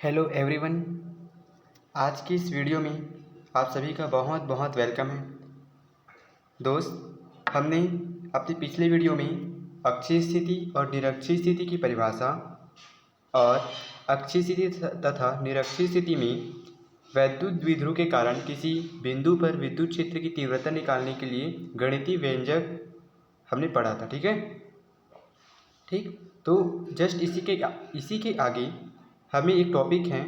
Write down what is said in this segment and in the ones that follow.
Hello everyone. आज की इस वीडियो में आप सभी का बहुत बहुत वेलकम है। दोस्त, हमने अपनी पिछले वीडियो में अक्षीय स्थिति और निरक्षीय स्थिति की परिभाषा और अक्षीय स्थिति तथा निरक्षीय स्थिति में वैद्युत द्विध्रुव के कारण किसी बिंदु पर विद्युत क्षेत्र की तीव्रता निकालने के लिए गणितीय व्यंजक हमने पढ़ा था। ठीक है, ठीक। तो जस्ट इसी के आगे हमें एक टॉपिक है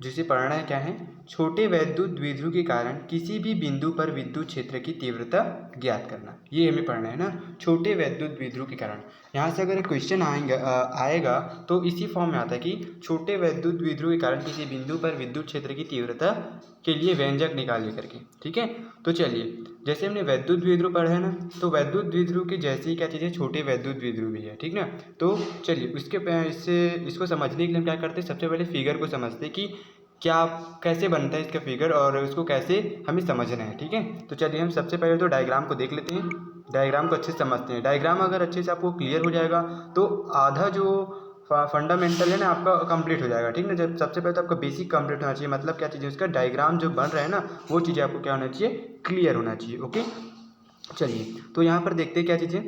जिसे पढ़ना है। क्या है? छोटे वैद्युत द्विध्रुव के कारण किसी भी बिंदु पर विद्युत क्षेत्र की तीव्रता ज्ञात करना, ये हमें पढ़ना है ना। छोटे वैद्युत द्विध्रुव के कारण यहाँ से अगर क्वेश्चन आएगा तो इसी फॉर्म में आता है कि छोटे वैद्युत द्विध्रुव के कारण किसी बिंदु पर विद्युत क्षेत्र की तीव्रता के लिए व्यंजक निकालिए करके। ठीक है, तो चलिए, जैसे हमने वैद्युत द्विध्रुव पढ़ा है ना, तो वैद्युत द्विध्रुव के जैसे ही क्या चीज़ है, छोटे वैद्युत द्विध्रुव भी है। ठीक ना। तो चलिए इसको समझने के लिए हम क्या करते हैं, सबसे पहले फिगर को समझते हैं कि क्या कैसे बनता है इसका फिगर और उसको कैसे हमें समझना है। ठीक है, तो चलिए हम सबसे पहले तो डायग्राम को देख लेते हैं। डायग्राम को अच्छे से समझते हैं। डायग्राम अगर अच्छे से आपको क्लियर हो जाएगा तो आधा जो फंडामेंटल है ना आपका कंप्लीट हो जाएगा। ठीक ना। जब सबसे पहले तो आपका बेसिक कंप्लीट होना चाहिए, मतलब क्या चीज़ है, उसका डायग्राम जो बन रहा है ना वो चीज़ें आपको क्या होना चाहिए, क्लियर होना चाहिए। ओके, चलिए तो यहाँ पर देखते हैं क्या चीज़ है।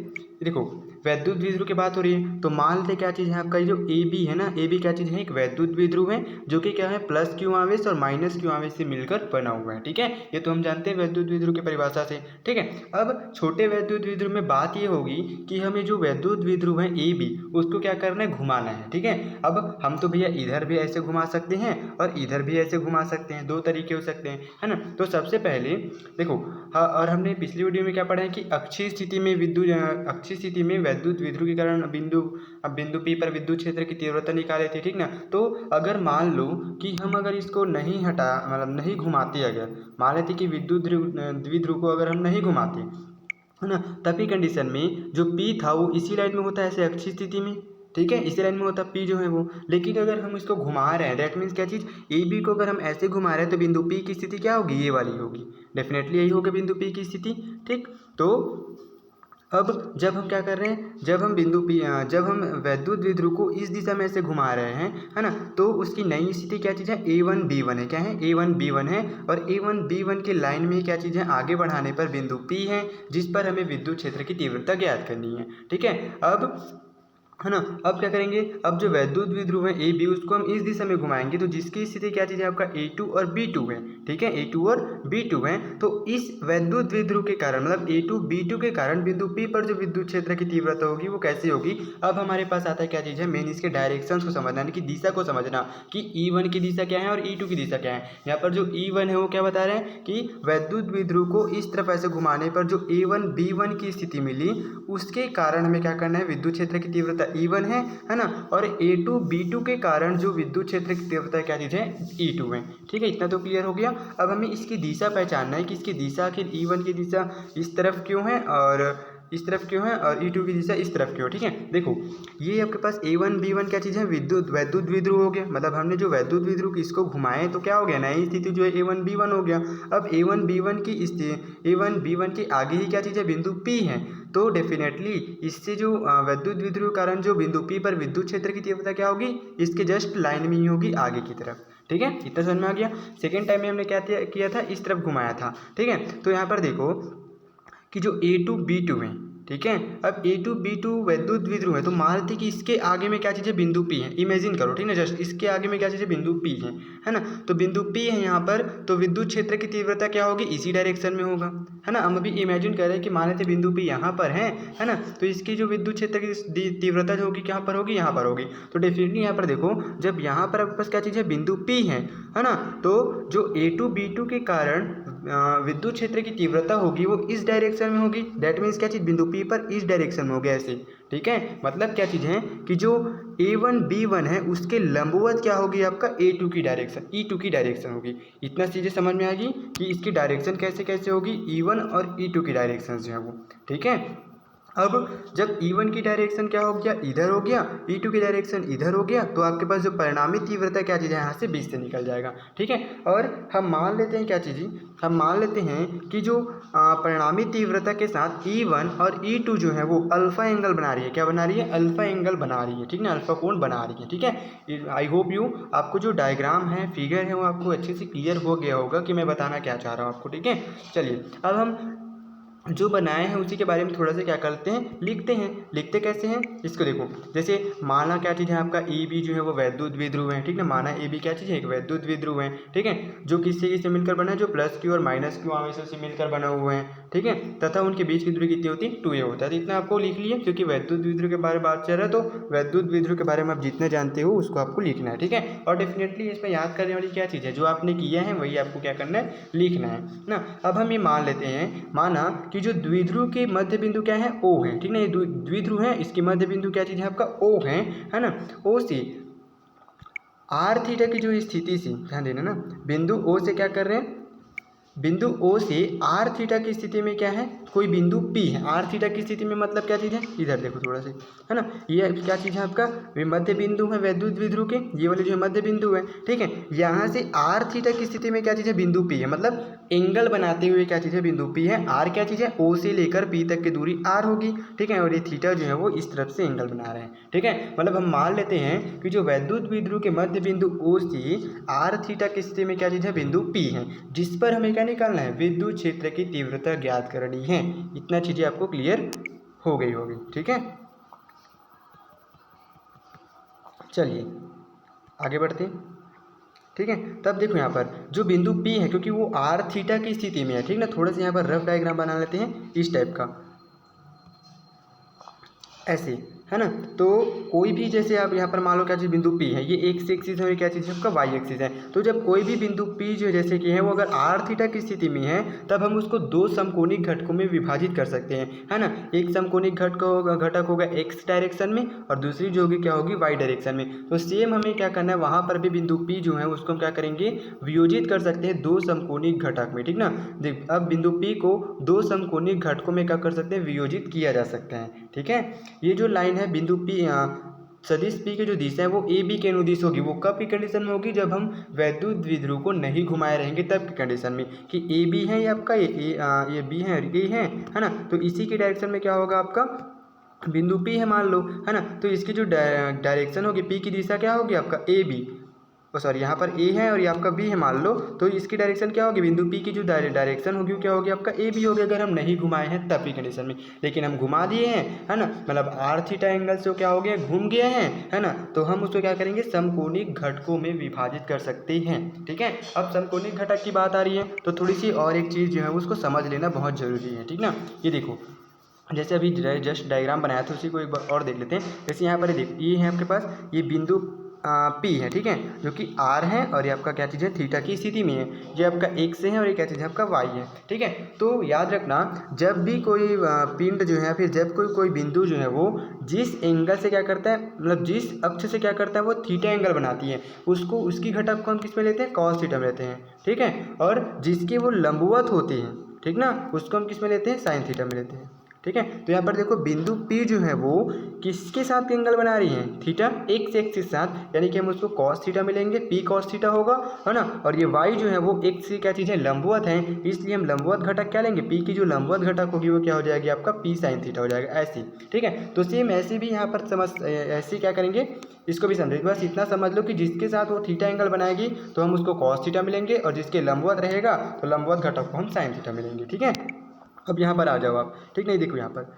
देखो, वैद्युत द्विध्रुव की बात हो रही है तो मान लेते क्या चीज़ है, आपका ये जो ए बी है ना, ए बी क्या चीज़ है, एक वैद्युत द्विध्रुव है जो कि क्या है, प्लस क्यू आवेश और माइनस क्यू आवेश से मिलकर बना हुआ है। ठीक है, ये तो हम जानते हैं वैद्युत द्विध्रुव की परिभाषा से। ठीक है, अब छोटे वैद्युत द्विध्रुव में बात ये होगी कि हमें जो वैद्युत द्विध्रुव है ए बी, उसको क्या करना है, घुमाना है। ठीक है, अब हम तो भैया इधर भी ऐसे घुमा सकते हैं और इधर भी ऐसे घुमा सकते हैं, दो तरीके हो सकते हैं, है ना। तो सबसे पहले देखो, हाँ, और हमने पिछली वीडियो में क्या पढ़ा है कि अक्षीय स्थिति में वैद्युत द्विध्रुव के कारण बिंदु P पर विद्युत क्षेत्र की तीव्रता निकाले थे। ठीक ना। तो अगर मान लो कि हम अगर इसको नहीं मतलब नहीं घुमाते, अगर मान लेते कि विद्युत द्विध्रुव को अगर हम नहीं घुमाते, है ना, तभी कंडीशन में जो P था वो इसी लाइन में होता है, ऐसे अक्षीय स्थिति में। ठीक है, इसी लाइन में होता P जो है वो। लेकिन अगर हम इसको घुमा रहे हैं, दैट मीन्स क्या चीज़, ए बी को अगर हम ऐसे घुमा रहे हैं तो बिंदु P की स्थिति क्या होगी, ये वाली होगी। डेफिनेटली यही होगी बिंदु P की स्थिति। ठीक, तो अब जब हम क्या कर रहे हैं, जब हम वैद्युत द्विध्रुव को इस दिशा में ऐसे घुमा रहे हैं, है ना, तो उसकी नई स्थिति क्या चीज़ है, A1B1 है। क्या है, A1B1 है। और A1B1 के लाइन में क्या चीज़ है, आगे बढ़ाने पर बिंदु P है जिस पर हमें विद्युत क्षेत्र की तीव्रता ज्ञात करनी है। ठीक है, अब है ना, अब क्या करेंगे, अब जो वैद्युत द्विध्रुव है ए बी, उसको हम इस दिशा में घुमाएंगे तो जिसकी स्थिति क्या चीज़ है, आपका A2 और B2 है। ठीक है, A2 और B2 है। तो इस वैद्युत द्विध्रुव के कारण, मतलब A2 B2 के कारण बिंदु P पर जो विद्युत क्षेत्र की तीव्रता होगी वो कैसे होगी। अब हमारे पास आता है क्या चीज़ है, मेन इसके डायरेक्शंस को समझना, यानी कि दिशा को समझना कि E1 की दिशा क्या है और E2 की दिशा क्या है। यहाँ पर जो E1 है वो क्या बता रहे हैं कि वैद्युत द्विध्रुव को इस तरफ ऐसे घुमाने पर जो A1B1 की स्थिति मिली उसके कारण हमें क्या करना है, विद्युत क्षेत्र की तीव्रता E1 है ना, और A2 B2 के कारण जो विद्युत क्षेत्र की तीव्रता क्या चीज़ है, E2 है। ठीक है, इतना तो क्लियर हो गया। अब हमें इसकी दिशा पहचानना है कि इसकी दिशा आखिर E1 की दिशा इस तरफ क्यों है और इस तरफ क्यों है और E2 की दिशा इस तरफ क्यों। ठीक है, देखो ये आपके पास A1B1 क्या चीज़ है, वैद्युत द्विध्रुव हो गया। मतलब हमने जो वैद्युत द्विध्रुव इसको घुमाए तो क्या हो गया, नई स्थिति जो है A1B1 हो गया। अब A1B1 के आगे ही क्या चीज़ है, बिंदु P है। तो डेफिनेटली इससे जो वैद्युत द्विध्रुव के कारण जो बिंदु P पर विद्युत क्षेत्र की तीव्रता क्या होगी, इसके जस्ट लाइन में ही होगी आगे की तरफ। ठीक है, इतना समझ में आ गया। सेकेंड टाइम में हमने क्या किया था, इस तरफ घुमाया था। ठीक है, तो यहाँ पर देखो कि जो A2 B2 है, ठीक है, अब A2 B2 वैद्युत द्विध्रुव है तो मान लेते कि इसके आगे में क्या चीज़ है, बिंदु P है। इमेजिन करो, ठीक है, जस्ट इसके आगे में क्या चीज़ है, बिंदु P है ना। तो बिंदु P है यहाँ पर, तो विद्युत क्षेत्र की तीव्रता क्या होगी, इसी डायरेक्शन में होगा, है ना। हम अभी इमेजिन कर रहे हैं कि मान लेते बिंदु P यहाँ पर है ना, तो इसकी जो विद्युत क्षेत्र की तीव्रता जो होगी कहाँ पर होगी, यहाँ पर होगी। तो डेफिनेटली यहाँ पर देखो, जब यहाँ पर आपके पास क्या चीज़ है, बिंदु P है ना, तो जो A2 B2 के कारण विद्युत क्षेत्र की तीव्रता होगी वो इस डायरेक्शन में होगी। दैट मीन्स क्या चीज़, बिंदु P पर इस डायरेक्शन में हो गया ऐसे। ठीक है, मतलब क्या चीज़ है कि जो A1B1 है उसके लंबवत क्या होगी, आपका A2 की डायरेक्शन, E2 की डायरेक्शन होगी। इतना चीज़ें समझ में आएगी कि इसकी डायरेक्शन कैसे कैसे होगी, E1 और E2 की डायरेक्शन जो है वो। ठीक है, अब जब E1 की डायरेक्शन क्या हो गया, इधर हो गया, E2 की डायरेक्शन इधर हो गया, तो आपके पास जो परिणामी तीव्रता क्या चीज़ है, यहाँ से 20 से निकल जाएगा। ठीक है, और हम मान लेते हैं क्या चीज़, हम मान लेते हैं कि जो परिणामी तीव्रता के साथ E1 और E2 जो है वो अल्फा एंगल बना रही है। क्या बना रही है? अल्फा एंगल बना रही है। ठीक ना, अल्फा कोण बना रही है। ठीक है, आई होप यू आपको जो डायग्राम है, फिगर है, वो आपको अच्छे से क्लियर हो गया होगा कि मैं बताना क्या चाह रहा हूँ आपको। ठीक है, चलिए अब हम जो बनाए हैं उसी के बारे में थोड़ा सा क्या करते हैं, लिखते हैं। लिखते कैसे हैं इसको देखो, जैसे माना क्या चीज़ है आपका ए बी जो है वो वैद्युत द्विध्रुव है। ठीक है, माना ए बी क्या चीज़ है, एक वैद्युत द्विध्रुव है। ठीक है, जो किससे मिलकर बना है, जो प्लस क्यू और माइनस क्यू आवेशों से मिलकर बना हुए हैं। ठीक है, तथा उनके बीच की दूरी कितनी होती है, 2a होता है। तो इतना आपको लिख लिया, क्योंकि वैद्युत द्विध्रुव के बारे में बात चल रहा है, तो वैद्युत द्विध्रुव के बारे में आप जितने जानते हो उसको आपको लिखना है। ठीक है, और डेफिनेटली इसमें याद करने वाली क्या चीज़ है, जो आपने किया है वही आपको क्या करना है, लिखना है ना। अब हम ये मान लेते हैं, माना कि जो द्विध्रुव के मध्य बिंदु क्या है, O है। ठीक ना, ये द्विध्रुव है, इसके मध्य बिंदु क्या चीज़ है आपका, O है ना। O से आर थीटा की जो स्थिति से, ध्यान देना ना, बिंदु O से क्या कर रहे हैं, बिंदु O से आर थीटा की स्थिति में क्या है, कोई बिंदु P है। आर थीटा की स्थिति में मतलब क्या चीज़ है, इधर देखो थोड़ा सा, है ना, ये क्या चीज़ है आपका, वे मध्य बिंदु है वैद्युत द्विध्रुव के, ये वाले जो मध्य बिंदु है। ठीक है, यहाँ से आर थीटा की स्थिति में क्या चीज़ है, बिंदु P है, मतलब एंगल बनाते हुए क्या चीज़ है, बिंदु P है। आर क्या चीज़ है, O से लेकर P तक की दूरी R होगी। ठीक है, और ये थीटा जो है वो इस तरफ से एंगल बना रहे हैं। ठीक है, मतलब हम मान लेते हैं कि जो वैद्युत द्विध्रुव के मध्य बिंदु O से आर थीटा की स्थिति में क्या चीज़ है, बिंदु P है, जिस पर हमें क्या निकालना है, विद्युत क्षेत्र की तीव्रता ज्ञात करनी है। इतना चीज़ें आपको क्लियर हो गई होगी। ठीक है, चलिए आगे बढ़ते हैं। ठीक है, तब देखो यहाँ पर जो बिंदु P है, क्योंकि वो आर थीटा की स्थिति में है। ठीक ना, थोड़ा सा यहाँ पर रफ डायग्राम बना लेते हैं इस टाइप का, ऐसे, है ना। तो कोई भी, जैसे आप यहाँ पर मान लो क्या चीज़, बिंदु P है, ये एक्स एक्सिस है और क्या चीज़ है आपका, वाई एक्सिस है। तो जब कोई भी बिंदु P जो जैसे कि है वो अगर आर थीटा की स्थिति में है, तब हम उसको दो समकोणिक घटकों में विभाजित कर सकते हैं, है ना। एक समकोणिक घटक होगा एक्स डायरेक्शन में, और दूसरी जो होगी क्या होगी, वाई डायरेक्शन में। तो सेम हमें क्या करना है, वहाँ पर भी बिंदु P जो है उसको हम क्या करेंगे, वियोजित कर सकते हैं दो समकोणिक घटक में। ठीक ना, देख अब बिंदु P को दो समकोणिक घटकों में क्या कर सकते हैं, वियोजित किया जा सकता है। ठीक है, ये जो लाइन है बिंदु P, सदिश P की जो दिशा है वो ए बी के अनुदिश होगी। वो कब की कंडीशन में होगी, जब हम वैद्युत द्विध्रुव को नहीं घुमाए रहेंगे तब की कंडीशन में, कि ए बी है ये आपका, ये बी है और ये है ना। तो इसी के डायरेक्शन में क्या होगा आपका, बिंदु P है मान लो, है ना। तो इसकी जो डायरेक्शन होगी, P की दिशा क्या होगी आपका, ए बी, सॉरी यहाँ पर ए है और ये आपका बी है मान लो, तो इसकी डायरेक्शन क्या होगी, बिंदु P की जो डायरेक्शन होगी क्या होगी आपका, ए बी होगी, अगर हम नहीं घुमाए हैं तब की कंडीशन में। लेकिन हम घुमा दिए हैं, है ना, मतलब आर थीटा एंगल से क्या हो गया, घूम गया है ना। तो हम उसको क्या करेंगे, समकोणिक घटकों में विभाजित कर सकते हैं। ठीक है, अब समकोणिक घटक की बात आ रही है, तो थोड़ी सी और एक चीज़ जो है उसको समझ लेना बहुत ज़रूरी है। ठीक ना, ये देखो, जैसे अभी जस्ट डायग्राम बनाया था उसी को एक बार और देख लेते हैं। जैसे यहाँ पर देखो, ये है आपके पास, ये बिंदु P है। ठीक है, जो कि R है, और ये आपका क्या चीज़ है, थीटा की स्थिति में है। ये आपका x है और ये क्या चीज़ है आपका y है। ठीक है, तो याद रखना, जब भी कोई पिंड जो है, फिर जब कोई बिंदु जो है वो जिस एंगल से क्या करता है, मतलब जिस अक्ष से क्या करता है, वो थीटा एंगल बनाती है, उसको, उसकी घटक को हम किस में लेते हैं, कॉस थीटा में लेते हैं। ठीक है, और जिसके वो लंबवत होते हैं, ठीक ना, उसको हम किस में लेते हैं, साइन थीटा में लेते हैं। ठीक है, तो यहाँ पर देखो बिंदु P जो है वो किसके साथ एंगल बना रही है, थीटा एक्स एक्सिस के साथ, यानी कि हम उसको कॉस थीटा मिलेंगे, P कॉस थीटा होगा, है ना। और ये y जो है वो एक्स की क्या चीज़ है, लंबवत है, इसलिए हम लंबवत घटक क्या लेंगे, P की जो लंबवत घटक होगी वो क्या हो जाएगी आपका, P साइन थीटा हो जाएगा, ऐसी। ठीक है, तो सेम ऐसे भी यहाँ पर समझ, ऐसे क्या करेंगे, इसको भी समझे, बस इतना समझ लो कि जिसके साथ वो थीटा एंगल बनाएगी तो हम उसको कॉस थीटा मिलेंगे, और जिसके लंबवत रहेगा तो लंबवत घटक को हम साइन थीटा मिलेंगे। ठीक है, अब यहाँ पर आ जाओ आप। ठीक नहीं, देखो यहाँ पर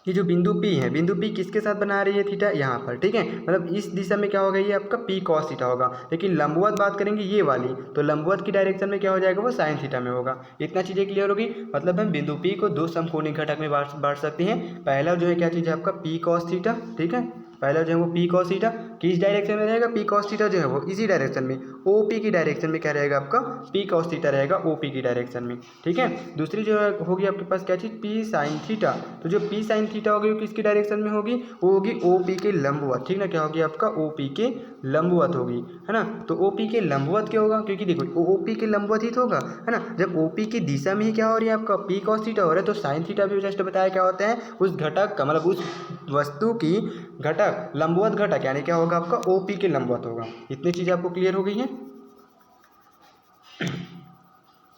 ये जो बिंदु P है, बिंदु P किसके साथ बना रही है, थीटा, यहाँ पर। ठीक है, मतलब इस दिशा में क्या होगा, ये आपका P कॉस थीटा होगा। लेकिन लंबवत बात करेंगे ये वाली, तो लंबवत की डायरेक्शन में क्या हो जाएगा, वो साइन थीटा में होगा। इतना चीज़ें क्लियर होगी, मतलब हम बिंदु P को दो समकोणिक घटक में बांट सकते हैं। पहला जो है क्या चीज़ है आपका, P कॉस थीटा। ठीक है, पहला जो है वो P कॉस थीटा, किस डायरेक्शन में रहेगा, पी कॉस थीटा जो है वो इसी डायरेक्शन में, ओपी की डायरेक्शन में क्या रहेगा आपका, पी कॉस थीटा रहेगा ओपी की डायरेक्शन में। ठीक है, दूसरी जो होगी आपके पास क्या चीज़, पी साइन थीटा। तो जो पी साइन थीटा होगी वो किसकी डायरेक्शन में होगी, वो होगी ओपी के लंबवत। ठीक ना, क्या होगी आपका, ओपी के लंबवत होगी, है ना। तो ओपी के लंबवत क्या होगा, क्योंकि देखो ओपी के लंबवत ही तो होगा, है ना। जब ओपी की दिशा में ही क्या हो रही है आपका, पी कॉस थीटा हो रहा है, तो साइन थीटा भी जस्ट बताया क्या होता है, उस घटक का मतलब उस वस्तु की घटक, लंबवत घटक, यानी क्या होगा आपका, ओपी के लंबवत होगा। इतनी चीज़ें आपको क्लियर हो गई हैं।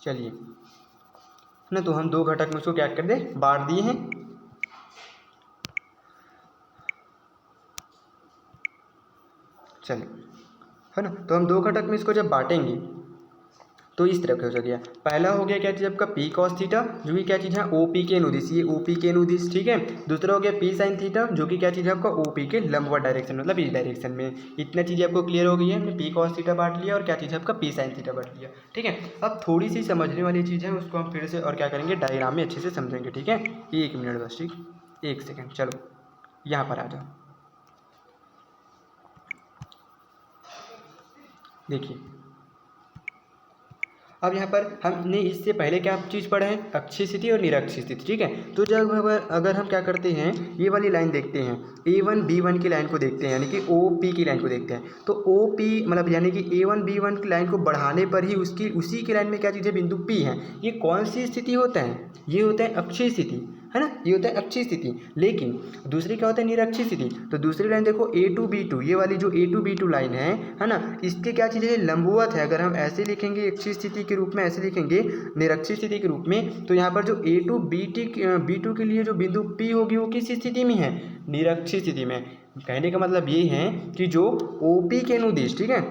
चलिए ना, तो हम दो घटक में उसको क्या कर दे, बांट दिए हैं। चलिए, है ना, तो हम दो घटक में इसको जब बांटेंगे तो इस तरह का हो गया। पहला हो गया क्या चीज़ आपका, पी कॉस थीटा, जो कि क्या चीज़ है, ओपी के अनुदिश, ये ओपी के अनुदिश। ठीक है, दूसरा हो गया पी साइन थीटा, जो कि क्या चीज़ है आपका, ओपी के लंबवत डायरेक्शन, मतलब इस डायरेक्शन में। इतना चीज़ें आपको क्लियर हो गई है, हमने पी कॉस थीटा बांट लिया और क्या चीज़ है आपका, पी साइन थीटा बांट लिया। ठीक है, अब थोड़ी सी समझने वाली चीज़ है, उसको हम फिर से और क्या करेंगे, डायग्राम में अच्छे से समझेंगे। ठीक है, 1 मिनट बस, ठीक, 1 सेकेंड। चलो यहाँ पर आ जाओ, देखिए अब यहाँ पर हमने इससे पहले क्या चीज़ पढ़ा है, अक्षीय स्थिति और निरक्षीय स्थिति। ठीक है, तो जब अगर हम क्या करते हैं, ये वाली लाइन देखते हैं, A1 B1 की लाइन को देखते हैं, यानी कि OP की लाइन को देखते हैं, तो OP मतलब यानी कि A1 B1 की लाइन को बढ़ाने पर ही उसकी उसी की लाइन में क्या चीज़ है, बिंदु P है। ये कौन सी स्थिति होता है, ये होता है अक्षीय स्थिति, है ना, ये होता है अक्षीय स्थिति। लेकिन दूसरी क्या होता है, निरक्षीय स्थिति। तो दूसरी लाइन देखो A2 B2, ये वाली जो A2 B2 लाइन है ना, इसके क्या चीज़ है, लंबवत है। अगर हम ऐसे लिखेंगे अक्षीय स्थिति के रूप में, ऐसे लिखेंगे निरक्षीय स्थिति के रूप में, तो यहाँ पर जो A2 B2 के लिए जो बिंदु P होगी वो किस स्थिति में है, निरक्षीय स्थिति में। कहने का मतलब ये है कि जो OP के अनुदिश, ठीक है,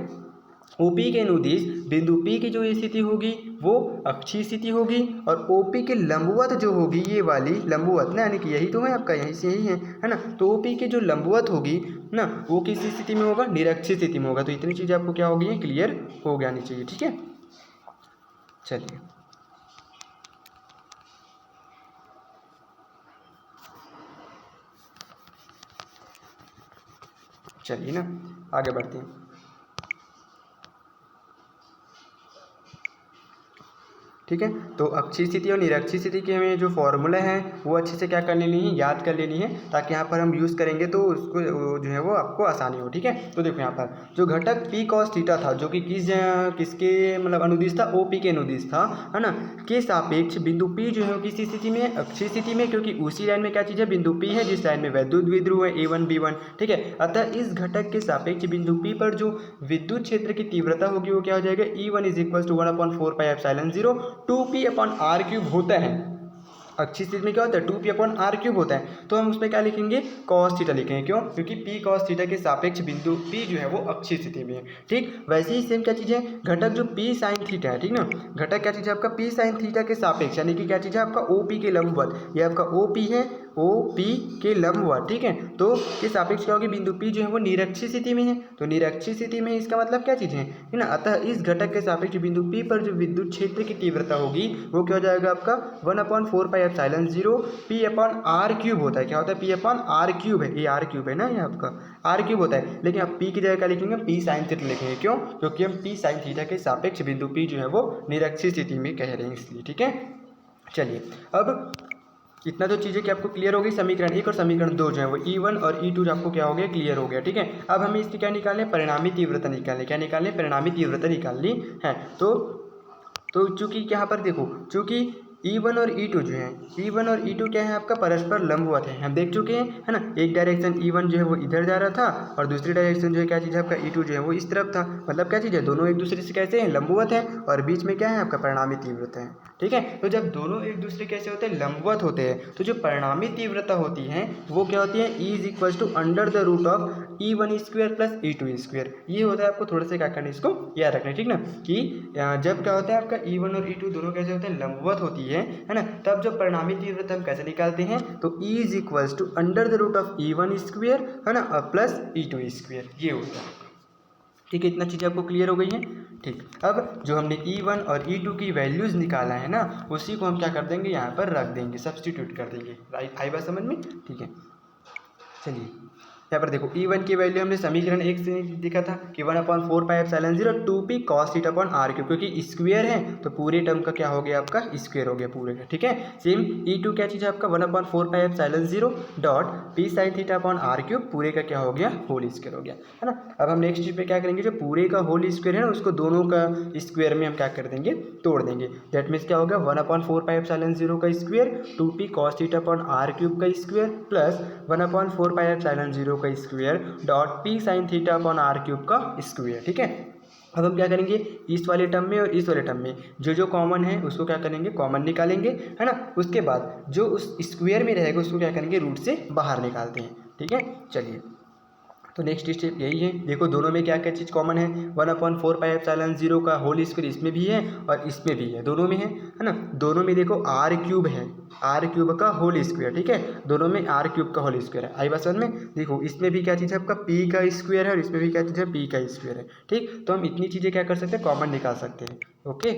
ओपी के अनुदिश बिंदु P की जो स्थिति होगी वो अक्षीय स्थिति होगी, और OP के लंबवत जो होगी, ये वाली लंबवत ना, यानी कि यही तो है आपका, यहीं से यही है ना। तो OP के जो लंबवत होगी ना, वो किस स्थिति में होगा, निरक्षीय स्थिति में होगा। तो इतनी चीज़ आपको क्या होगी, क्लियर हो जानी चाहिए। ठीक है, चलिए चलिए ना आगे बढ़ते हैं। ठीक है, तो अक्षीय स्थिति और निरक्षीय स्थिति के हमें जो फॉर्मूला है वो अच्छे से क्या कर लेनी है, याद कर लेनी है, ताकि यहाँ पर हम यूज़ करेंगे तो उसको जो है वो आपको आसानी हो। ठीक है, तो देखो यहाँ पर जो घटक पी कॉस थीटा था, जो कि किसके मतलब अनुदिश था, ओपी के अनुदिश था, है ना, के सापेक्ष बिंदु पी जो है वो किस स्थिति में, अक्षीय स्थिति में, क्योंकि उसी लाइन में क्या चीज़ है, बिंदु पी है, जिस लाइन में वैद्युत द्विध्रुव है A1 B1। ठीक है, अतः इस घटक के सापेक्ष बिंदु पी पर जो विद्युत क्षेत्र की तीव्रता होगी वो क्या हो जाएगा, E1 = 1/4πε0 2p/r³ होता है। अक्षीय स्थिति में क्या होता है, 2p/r³ होता है। तो हम उसमें क्या लिखेंगे, कॉस थीटा लिखेंगे। क्यों, क्योंकि p कॉस थीटा के सापेक्ष बिंदु p जो है वो अक्षीय स्थिति में है। ठीक, वैसे ही सेम क्या चीज़ है, घटक जो p साइन थीटा है, ठीक ना, घटक क्या चीज़ है आपका, p साइन थीटा के सापेक्ष, यानी कि क्या चीज़ है आपका, OP के लंबवत। ये आपका OP है, OP के लंबवत। ठीक है, तो के सापेक्ष क्या होगी, बिंदु P जो है वो निरक्षीय स्थिति में है। तो निरक्षीय स्थिति में इसका मतलब क्या चीज़ है ना, अतः इस घटक के सापेक्ष बिंदु P पर जो विद्युत क्षेत्र की तीव्रता होगी वो क्या हो जाएगा आपका, 1/4πε0 p/r³ होता है। क्या होता है, p/r³ है, ये r³ है ना, ये आपका r³ होता है। लेकिन आप p की जगह क्या लिखेंगे, p साइन थीटा लिखेंगे। क्यों, क्योंकि हम p साइन थीटा के सापेक्ष बिंदु P जो है वो निरक्षीय स्थिति में कह रहे हैं, इसलिए। ठीक है, चलिए अब इतना तो चीज़ें कि आपको क्लियर हो गई। समीकरण 1 और समीकरण 2 जो है वो E1 और E2 जो आपको क्या हो गया, क्लियर हो गया। ठीक है, अब हमें इसकी क्या निकालने, परिणामी तीव्रता निकालने, क्या निकालने, परिणामी तीव्रता निकालनी है। तो चूंकि यहाँ पर देखो, चूंकि E1 और E2 जो है, E1 और E2 क्या है आपका, परस्पर लंबवत है, हम देख चुके हैं, है ना। एक डायरेक्शन E1 जो है वो इधर जा रहा था, और दूसरी डायरेक्शन जो है क्या चीज़ है आपका, E2 जो है वो इस तरफ था। मतलब क्या चीज़ है, दोनों एक दूसरे से कैसे हैं, लंबवत है, और बीच में क्या है आपका, परिणामी तीव्रता है। ठीक है, तो जब दोनों एक दूसरे कैसे होते हैं, लंबवत होते हैं, तो जो परिणामी तीव्रता होती है वो क्या होती है, E = √of E1² + E2²। ये होता है, आपको थोड़ा सा क्या करना है, इसको याद रखना है। ठीक ना, कि जब क्या होता है आपका E1 और E2 दोनों कैसे होते हैं, लंबवत होती है ना, तब जब परिणामी तीव्रता हम कैसे निकालते हैं, तो E = √of E1², है ना, प्लस E2², ये होता है। ठीक है, इतना चीज़ें आपको क्लियर हो गई हैं। ठीक, अब जो हमने E1 और E2 की वैल्यूज़ निकाला है ना, उसी को हम क्या कर देंगे, यहाँ पर रख देंगे, सब्सटीट्यूट कर देंगे। राइट, आई बात समझ में। ठीक है, चलिए यहाँ पर देखो E1 की वैल्यू हमने समीकरण 1 से देखा था कि 1/4πε0 2p cos theta upon r cube, क्योंकि स्क्वायर है तो पूरे टर्म का क्या हो गया आपका स्क्वायर हो गया पूरे का, ठीक है। सेम E2 क्या चीज़ है आपका 1/4πε0 dot p sin theta upon r cube पूरे का क्या हो गया होल स्क्वायर हो गया, है ना। अब हम नेक्स्ट चीज पे क्या करेंगे, जो पूरे का होल स्क्वायर है ना उसको दोनों का स्क्वायर में हम क्या कर देंगे तोड़ देंगे। दैट मीन्स क्या होगा 1/4πε0 का square 2p cos theta upon r cube का स्क्वायर प्लस 1/4πε0 का square dot p sin theta upon r cube का स्क्वायर, ठीक है। अब हम क्या करेंगे इस वाले टर्म में और इस वाले टर्म में जो कॉमन है उसको क्या करेंगे कॉमन निकालेंगे, है ना। उसके बाद जो उस स्क्वायर में रहेगा उसको क्या करेंगे रूट से बाहर निकालते हैं, ठीक है। चलिए तो नेक्स्ट स्टेप यही है। देखो दोनों में क्या क्या चीज़ कॉमन है, 1/4πε0 का होल स्क्वायर इसमें भी है और इसमें भी है, दोनों में है ना। दोनों में देखो r क्यूब है, r क्यूब का होल स्क्वायर, ठीक है। दोनों में r क्यूब का होल स्क्वायर है। आई बात समझ में। देखो इसमें भी क्या चीज़ है आपका p का स्क्वायर है और इसमें भी क्या चीज़ है p का स्क्वायर है, ठीक। तो हम इतनी चीज़ें क्या कर सकते हैं कॉमन निकाल सकते हैं, ओके।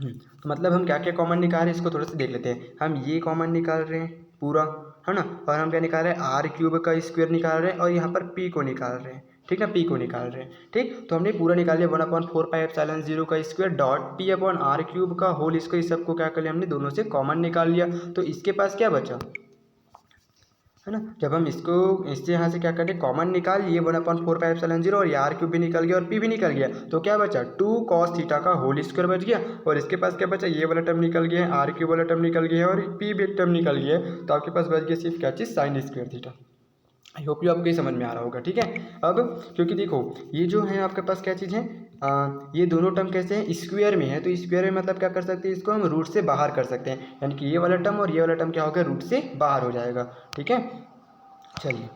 तो मतलब हम क्या क्या कॉमन निकाल रहे हैं इसको थोड़ा सा देख लेते हैं। हम ये कॉमन निकाल रहे हैं पूरा, है ना, और हम क्या निकाल रहे हैं r क्यूब का स्क्वायर निकाल रहे हैं और यहाँ पर p को निकाल रहे हैं, ठीक है, p को निकाल रहे हैं, ठीक। तो हमने पूरा निकाल लिया 1/4πε0 का square dot p upon r cube का होल स्क्वायर, सबको क्या कर लिया हमने दोनों से कॉमन निकाल लिया। तो इसके पास क्या बचा, है ना। जब हम इसको इससे यहाँ से क्या करें कॉमन निकाल लिए 1/4πε0 और r क्यूब भी निकल गया और p भी निकल गया, तो क्या बचा 2 cos थीटा का होल स्क्वायर बच गया। और इसके पास क्या बचा ये वाला टर्म निकल गया है, r क्यूब वाला टर्म निकल गया है और p भी टर्म निकल गया है। तो आपके पास बच गया सिर्फ क्या चीज़ sine square theta. I hope you आपको ये समझ में आ रहा होगा, ठीक है। अब क्योंकि देखो ये जो है आपके पास क्या चीज़ है, ये दोनों टर्म कैसे हैं स्क्वायर में है, तो स्क्वायर में मतलब क्या कर सकते हैं इसको हम रूट से बाहर कर सकते हैं, यानी कि ये वाला टर्म और ये वाला टर्म क्या होगा रूट से बाहर हो जाएगा, ठीक है। चलिए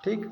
ठीक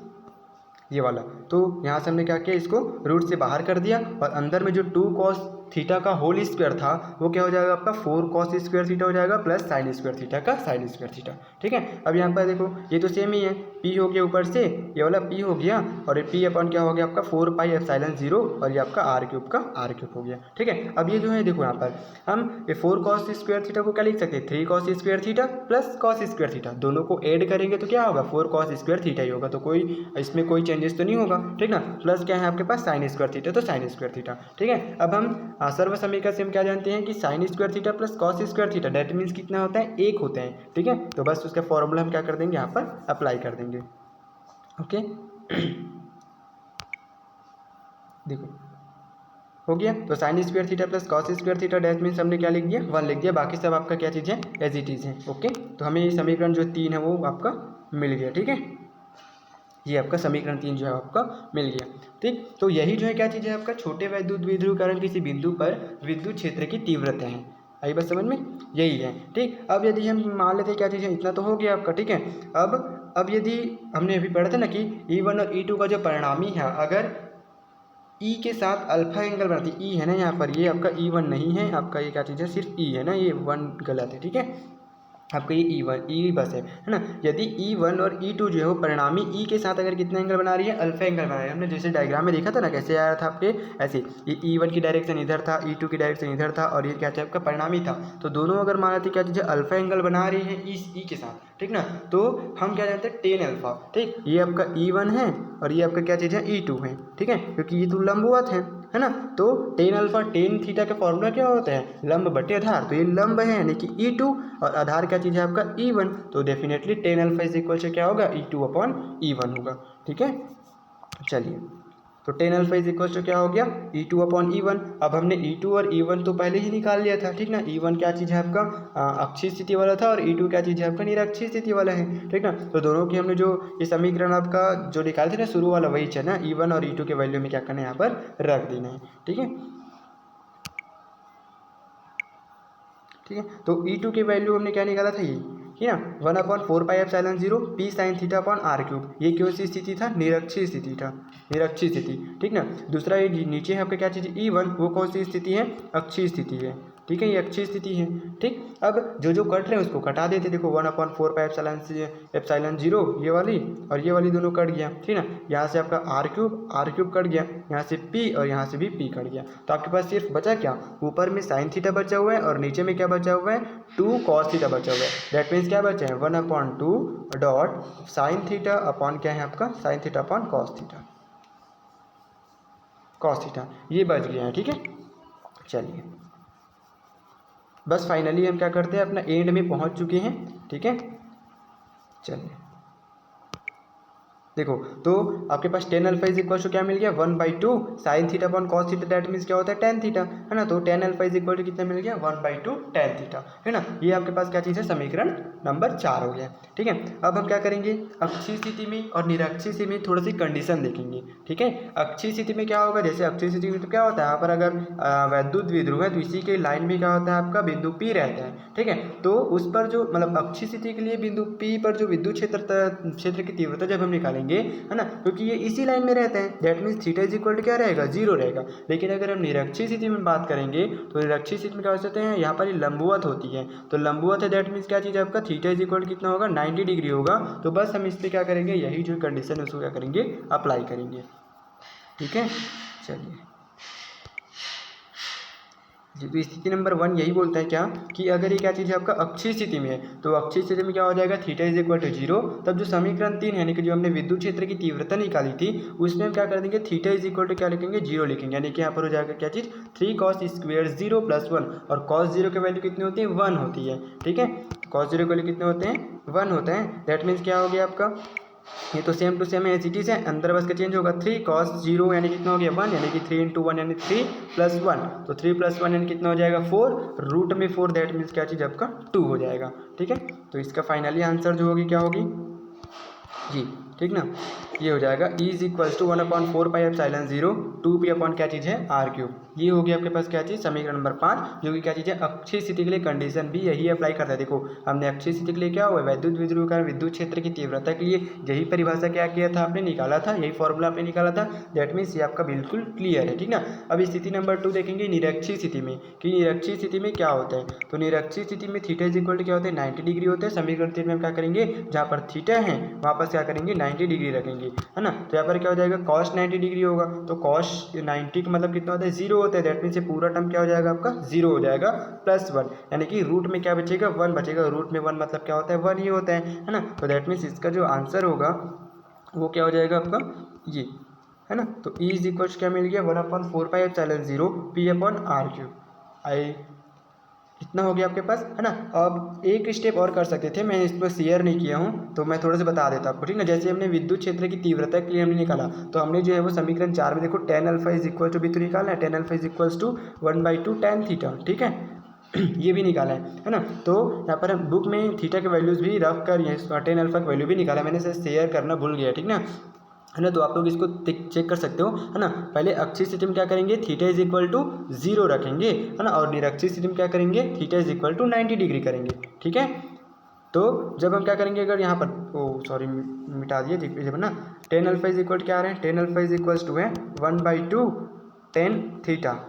ये वाला, तो यहाँ से हमने क्या किया इसको रूट से बाहर कर दिया और अंदर में जो 2 cos थीटा का होल स्क्वायर था वो क्या हो जाएगा आपका 4 cos स्क्वायर थीटा हो जाएगा प्लस साइन स्क्वायर थीटा का साइन स्क्वायर थीटा, ठीक है। अब यहाँ पर देखो ये तो सेम ही है, p हो गया ऊपर से ये वाला p हो गया और ये p अपन क्या हो गया आपका 4πε0 और ये आपका r क्यूब का r क्यूब हो गया, ठीक है। अब ये जो है देखो यहाँ पर हम ये 4 cos स्क्वायर थीटा को क्या लिख सकते हैं 3 cos square theta plus cos square theta, दोनों को ऐड करेंगे तो क्या होगा 4 cos स्क्वायर थीटा ही होगा, तो कोई इसमें कोई चेंजेस तो नहीं होगा, ठीक ना। प्लस क्या है आपके पास साइन स्क्वायर थीटा, तो साइन स्क्वायर थीटा, ठीक है। अब हम सर्व समीकरण से हम क्या जानते हैं कि sign square theta plus cos square theta that means कितना होता है 1 होते हैं, ठीक है। तो बस उसका फॉर्मूला हम क्या कर देंगे यहाँ पर अप्लाई कर देंगे, ओके। देखो हो गया, तो sign square theta plus cos square theta dash means हमने क्या लिख दिया 1 लिख दिया, बाकी सब आपका क्या चीज़ है एज इट इज़ है, ओके। तो हमें ये समीकरण जो 3 है वो आपका मिल गया, ठीक है। ये आपका समीकरण 3 जो है आपका मिल गया, ठीक। तो यही जो है क्या चीज़ है आपका छोटे वैद्युत द्विध्रुवीकरण किसी बिंदु पर विद्युत क्षेत्र की तीव्रता है। आई बस समझ में, यही है, ठीक। अब यदि हम मान लेते हैं क्या चीज़ है इतना तो हो गया आपका, ठीक है। अब यदि हमने अभी पढ़ा था ना कि E1 और E2 का जो परिणामी है अगर E के साथ अल्फा एंगल बनाती है, E है ना यहाँ पर, ये आपका E1 नहीं है आपका, ये क्या चीज़ है सिर्फ E है ना, ये 1 गलत है, ठीक है। आपका ये E बस है ना। यदि E1 और E2 जो है वो परिणामी E के साथ अगर कितना एंगल बना रही है अल्फा एंगल बना रही है, हमने जैसे डायग्राम में देखा था ना कैसे आया था आपके ऐसे, ये E1 की डायरेक्शन इधर था, E2 की डायरेक्शन इधर था और ये क्या था आपका परिणामी था, तो दोनों अगर माना थी क्या चीज़ अल्फा एंगल बना रही है इस E के साथ, ठीक ना। तो हम क्या जानते हैं टेन अल्फा, ठीक। ये आपका E1 है और ये आपका क्या चीज़ है E2 है, ठीक है, क्योंकि ये तो लंबवत है ना। तो टेन अल्फा टेन थीटा का फॉर्मूला क्या होता है लंब बटे आधार, तो ये लंब है यानी कि E2 और आधार क्या चीज़ है आपका E1, तो definitely ten alpha is equal से क्या होगा E2 अपॉन E1 होगा, ठीक है। चलिए तो ten alpha is equal to क्या हो गया E2 अपॉन E1। अब हमने E2 और E1 तो पहले ही निकाल लिया था, ठीक ना। E1 क्या चीज़ है आपका अक्षीय स्थिति वाला था और E2 क्या चीज़ है आपका निरक्षीय स्थिति वाला है, ठीक ना। तो दोनों की हमने जो ये समीकरण आपका जो निकाले थे ना शुरू वाला वही है ना, E1 और E2 के वैल्यू में क्या करना है यहाँ पर रख देना है, ठीक है, ठीक है। तो E2 की वैल्यू हमने क्या निकाला था ये, ठीक है 1/4πε0 p sin theta upon r cube, ये कौन सी स्थिति था निरक्षीय स्थिति था, निरक्षीय स्थिति, ठीक ना। दूसरा ये नीचे है आपका क्या चीज़ E1 वो कौन सी स्थिति है अक्षीय स्थिति है, ठीक है, ये अक्षीय स्थिति है। ठीक, अब जो कट रहे हैं उसको कटा देते, देखो 1/4 ये वाली और ये वाली दोनों कट गया, ठीक ना। यहाँ से आपका आर क्यूब कट गया, यहाँ से पी और यहाँ से भी पी कट गया, तो आपके पास सिर्फ बचा क्या, ऊपर में साइन थीटा बचा हुआ है और नीचे में क्या बचा हुआ है, 2 cos थीटा बचा हुआ है। दैट मीन्स क्या बचा है, 1/2 डॉट साइन थीटा अपॉन क्या है आपका, sign theta upon cos theta, ये बच गया है। ठीक है, चलिए बस फाइनली हम क्या करते हैं, अपना एंड में पहुंच चुके हैं। ठीक है, चलिए देखो, तो आपके पास tan alpha is equal to क्या मिल गया, 1/2 sine theta upon cos theta, that means क्या होता है, टेन थीटा, है ना। तो ten alpha is equal to कितना मिल गया, 1/2 टेन थीटा, है ना। ये आपके पास क्या चीज़ है, समीकरण नंबर 4 हो गया। ठीक है, अब हम क्या करेंगे, अक्षीय स्थिति में और निरक्षीय स्थिति में थोड़ी सी कंडीशन देखेंगे। ठीक है, अक्षीय स्थिति में क्या होगा, जैसे अक्षीय स्थिति में तो क्या होता है, यहाँ पर अगर वैद्युत द्विध्रुव है तो इसी के लाइन में क्या होता है, आपका बिंदु P रहता है। ठीक है, तो उस पर जो मतलब अक्षीय स्थिति के लिए बिंदु P पर जो विद्युत क्षेत्र की तीव्रता जब हम निकालेंगे, है ना, क्योंकि ये इसी लाइन में रहते हैं, that means theta is equal to क्या रहेगा, 0 रहेगा। लेकिन अगर हम निरक्षीय स्थिति में बात करेंगे तो निरक्षीय स्थिति में क्या हो सकते हैं, यहाँ पर लंबवत होती है, तो लंबवत है, दैट मीन्स क्या चीज़ आपका थीटा इज इक्वल कितना होगा, 90 डिग्री होगा। तो बस हम इस पर क्या करेंगे, यही जो कंडीशन है उसको क्या करेंगे, अप्लाई करेंगे। ठीक है, चलिए जी, तो स्थिति नंबर 1 यही बोलता है क्या, कि अगर ये क्या चीज़ है आपका अक्षीय स्थिति में है, तो अक्षीय स्थिति में क्या हो जाएगा, थीटा इज इक्वल टू 0। तब जो समीकरण 3 यानी कि जो हमने विद्युत क्षेत्र की तीव्रता निकाली थी, उसमें हम क्या कर देंगे, थीटा इज इक्वल टू क्या लिखेंगे, 0 लिखेंगे, यानी कि यहाँ पर हो जाएगा क्या चीज़, 3 cos स्क्वेयर 0 + 1, और cos 0 की वैल्यू कितनी होती है, 1 होती है। ठीक है, cos 0 की वैल्यू कितने होते हैं, 1 होते हैं। दैट मीन्स क्या हो गया आपका, ये तो सेम टू सेम है, एच इट है, अंदर बस का चेंज होगा। 3 cos 0 यानी कितना हो गया, 1, यानी कि 3 × 1 यानी 3 + 1, तो 3 + 1 यानी कितना हो जाएगा, 4, रूट में 4, दैट मीन्स क्या चीज़ आपका 2 हो जाएगा। ठीक है, तो इसका फाइनली आंसर जो होगी क्या होगी जी, ठीक ना, ये हो जाएगा E = 1/4πε0 2p अपॉन क्या चीज़ है, r³। ये हो गया आपके पास क्या चीज़, समीकरण नंबर 5, जो कि क्या चीज़ है, अक्षीय स्थिति के लिए कंडीशन भी यही अप्लाई करता है। देखो हमने अक्षीय स्थिति के लिए क्या हुआ, वैद्युत द्विध्रुव का विद्युत क्षेत्र की तीव्रता के लिए यही परिभाषा क्या किया था, आपने निकाला था, यही फॉर्मूला आपने निकाला था। दैट मीन्स ये आपका बिल्कुल क्लियर है। ठीक ना, अब स्थिति नंबर 2 देखेंगे निरक्षीय स्थिति में, कि निरक्षीय स्थिति में क्या होता है। तो निरक्षीय स्थिति में थीटा इज इक्वल टू क्या होता है, 90 डिग्री होता है। समीकरण 3 में हम क्या करेंगे, जहाँ पर थीटा है वहाँ पर क्या करेंगे, 90 डिग्री रखेंगे, है ना। तो यहाँ पर क्या हो जाएगा, cos 90 डिग्री होगा, तो cos 90 का मतलब कितना होता है, 0 होता है। दैट मीन्स ये पूरा टर्म क्या हो जाएगा आपका, 0 हो जाएगा, +1, यानी कि रूट में क्या बचेगा, 1 बचेगा। रूट में 1 मतलब क्या होता है, 1 ही होता है ना। तो दैट मीन्स इसका जो आंसर होगा वो क्या हो जाएगा आपका, ये है ना। तो E = क्या मिल गया, 1/4πε0 p/r³। आई इतना हो गया आपके पास, है ना। अब एक स्टेप और कर सकते थे, मैं इसमें शेयर नहीं किया हूँ, तो मैं थोड़ा सा बता देता आपको। ठीक ना, जैसे हमने विद्युत क्षेत्र की तीव्रता के लिए हमने निकाला, तो हमने जो है वो समीकरण 4 में देखो tan alpha is equal to भी तो निकालना है, tan alpha is equal to 1/2 tan theta. ठीक है ये भी निकाला है ना। तो यहाँ पर हम बुक में थीटा के वैल्यूज़ भी रख कर tan अल्फा की वैल्यू भी निकाला, मैंने इसे शेयर करना भूल गया, ठीक ना, है ना। तो आप लोग इसको चेक कर सकते हो, है ना। पहले अक्षीय स्थिति में क्या करेंगे, थीटा इज इक्वल टू 0 रखेंगे, है ना, और निरक्षीय स्थिति में क्या करेंगे, theta is equal to 90 degree करेंगे। ठीक है, तो जब हम क्या करेंगे, अगर यहाँ पर सॉरी मिटा दिए, जब ना tan अल्फा इज इक्वल क्या आ रहे हैं, tan alpha is equal to है 1/2 tan थीटा,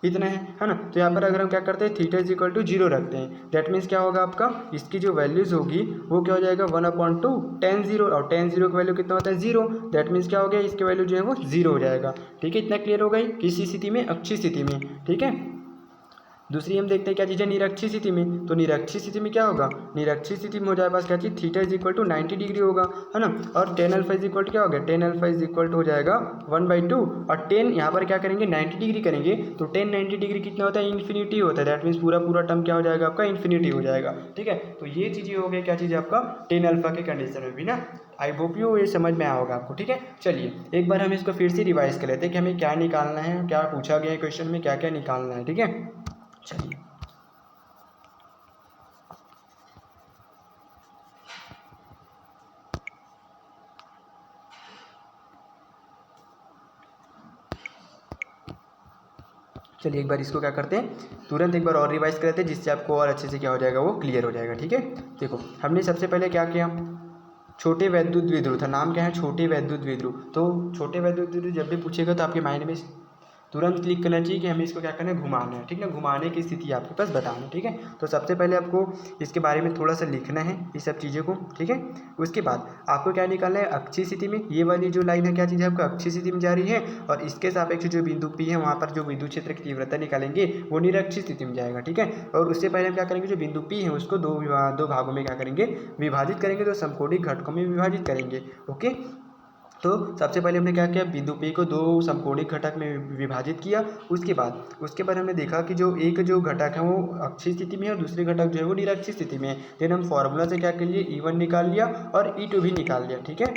इतना है ना। तो यहाँ पर अगर हम क्या करते हैं, थीटा इज इक्वल टू 0 रखते हैं, दैट मीन्स क्या होगा आपका, इसकी जो वैल्यूज़ होगी वो क्या हो जाएगा, 1/2 tan 0, और tan 0 की वैल्यू कितना होता है, 0। दैट मीन्स क्या हो गया, इसकी वैल्यू जो है वो 0 हो जाएगा। ठीक है, इतना क्लियर हो गई, किसी स्थिति में, अक्षीय स्थिति में। ठीक है, दूसरी हम देखते हैं क्या चीज़ है, निरक्षीय स्थिति में। तो निरक्षीय स्थिति में क्या होगा, निरक्षीय स्थिति में हो जाए पास क्या चीज़, theta is equal to 90 degree होगा, है ना। और tan alpha is equal to क्या हो गया, tan alpha is equal to हो जाएगा 1/2, और tan यहाँ पर क्या करेंगे, 90 डिग्री करेंगे, तो tan 90 डिग्री कितना होता है, इन्फिनिटी होता है। दैट मीन्स पूरा टर्म क्या हो जाएगा आपका, इन्फिनिटी हो जाएगा। ठीक है, तो ये चीज़ें हो गई क्या चीज़ आपका, tan अल्फा के कंडीशन में भी ना। आई होप यू ये समझ में आया होगा आपको। ठीक है, चलिए एक बार हम इसको फिर से रिवाइज कर लेते हैं कि हमें क्या निकालना है, क्या पूछा गया है क्वेश्चन में, क्या क्या निकालना है। ठीक है, चलिए चलिए एक बार इसको क्या करते हैं, तुरंत एक बार और रिवाइज कर लेते हैं, जिससे आपको और अच्छे से क्या हो जाएगा, वो क्लियर हो जाएगा। ठीक है, देखो हमने सबसे पहले क्या किया, छोटे वैद्युत द्विध्रुव था, नाम क्या है, छोटे वैद्युत द्विध्रुव। तो छोटे वैद्युत द्विध्रुव जब भी पूछेगा तो आपके माइंड में तुरंत क्लिक करना चाहिए कि हमें इसको क्या करना है, घुमाना है, ठीक है। घुमाने की स्थिति आपके पास बताना है, ठीक है। तो सबसे पहले आपको इसके बारे में थोड़ा सा लिखना है ये सब चीज़ों को, ठीक है। उसके बाद आपको क्या निकालना है, अक्षीय स्थिति में ये वाली जो लाइन है क्या चीज़ है, आपको अक्षीय स्थिति में जा रही है, और इसके सापेक्ष जो बिंदु P है वहाँ पर जो विद्युत क्षेत्र की तीव्रता निकालेंगे वो निरक्षीय स्थिति में जाएगा, ठीक है। और उससे पहले हम क्या करेंगे, जो बिंदु P है उसको दो भागों में क्या करेंगे, विभाजित करेंगे, तो समकोणिक घटकों में विभाजित करेंगे, ओके। तो सबसे पहले हमने क्या किया, बिंदु P को दो समकोणिक घटक में विभाजित किया। उसके बाद हमने देखा कि जो एक जो घटक है वो अक्षीय स्थिति में है और दूसरे घटक जो है वो निरक्षीय स्थिति में है। देन हम फॉर्मूला से क्या कर लिए, E1 निकाल लिया और E2 भी निकाल लिया, ठीक है।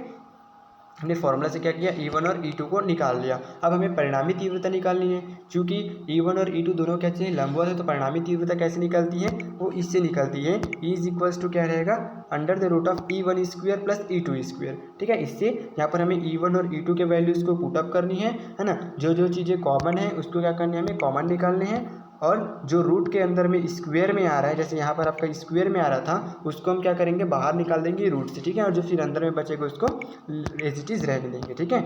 हमने फॉर्मूला से क्या किया, E1 और E2 को निकाल लिया। अब हमें परिणामी तीव्रता निकालनी है, चूँकि E1 और E2 दोनों क्या चाहिए, लंबवत है, तो परिणामी तीव्रता कैसे निकलती है, वो इससे निकलती है, E इज इक्वल्स टू क्या रहेगा, under the root of E1 square plus E2 square, ठीक है। इससे यहाँ पर हमें E1 और E2 के वैल्यूज़ को पुटअप करनी है ना। जो चीज़ें कॉमन है उसको क्या करनी है, हमें कॉमन निकालने हैं, और जो रूट के अंदर में स्क्वायर में आ रहा है, जैसे यहाँ पर आपका स्क्वायर में आ रहा था, उसको हम क्या करेंगे, बाहर निकाल देंगे रूट से, ठीक है। और जो फिर अंदर में बचेगा उसको एज इट इज़ रहने देंगे, ठीक है।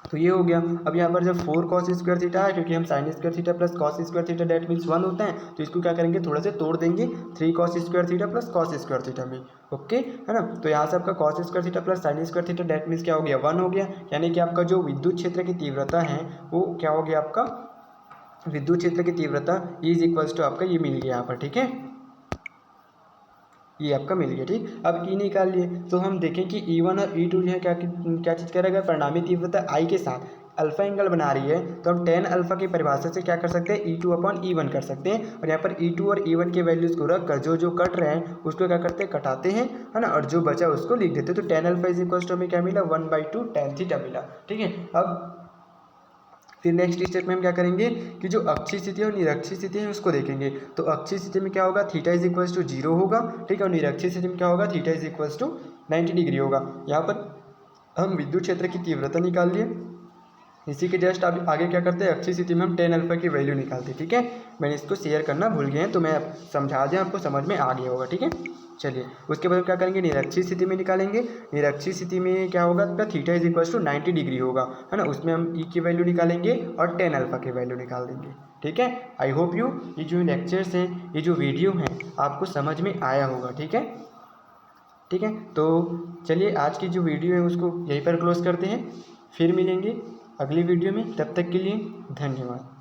तो ये हो गया। अब यहाँ पर जब 4 cos स्क्वायर थीटा है, क्योंकि हम sign square theta plus cos square theta that means 1 होता है, तो इसको क्या करेंगे, थोड़ा से तोड़ देंगे 3 cos square theta plus cos square theta में, ओके, है ना। तो यहाँ से आपका cos square theta plus sign square theta that means क्या हो गया, 1 हो गया। यानी कि आपका जो विद्युत क्षेत्र की तीव्रता है वो क्या हो गया, आपका विद्युत क्षेत्र की तीव्रता E इज इक्वल्स टू आपका ये मिल गया यहाँ पर, ठीक है, ये आपका मिल गया, ठीक। अब E निकाल लिए, तो हम देखें कि E1 और E2 जो है क्या चीज़ करेगा, परिणामी तीव्रता I के साथ अल्फा एंगल बना रही है, तो हम tan अल्फा की परिभाषा से क्या कर सकते हैं, E2 अपॉन E1 कर सकते हैं। और यहाँ पर E2 और E1 के वैल्यूज़ को रख कर जो कट रहे हैं उसको क्या करते हैं, कटाते हैं, है ना, और जो बचा उसको लिख देते हैं। तो tan alpha is equals to हमें क्या मिला, 1/2 tan थीटा मिला, ठीक है। अब फिर नेक्स्ट स्टेप में हम क्या करेंगे कि जो अक्षीय स्थिति और निरक्षीय स्थिति है उसको देखेंगे। तो अक्षीय स्थिति में क्या होगा, थीटा इज इक्वल्स टू 0 होगा, ठीक है। और निरक्षीय स्थिति में क्या होगा, theta is equals to 90 degree होगा। यहाँ पर हम विद्युत क्षेत्र की तीव्रता निकाल लिए। इसी के जस्ट अब आगे क्या करते हैं, अक्षीय स्थिति में हम tan अल्फा की वैल्यू निकालते हैं, ठीक है। मैंने इसको शेयर करना भूल गए हैं, तो मैं समझा दें, आपको समझ में आ गया होगा, ठीक है। चलिए उसके बाद क्या करेंगे, निरक्षीय स्थिति में निकालेंगे। निरक्षीय स्थिति में क्या होगा, आपका theta is equals to 90 degree होगा, है ना। उसमें हम E की वैल्यू निकालेंगे और tan अल्फा की वैल्यू निकाल देंगे, ठीक है। आई होप ये जो लेक्चर्स हैं, ये जो वीडियो हैं, आपको समझ में आया होगा, ठीक है, ठीक है। तो चलिए आज की जो वीडियो है उसको यहीं पर क्लोज करते हैं, फिर मिलेंगे अगली वीडियो में, तब तक के लिए धन्यवाद।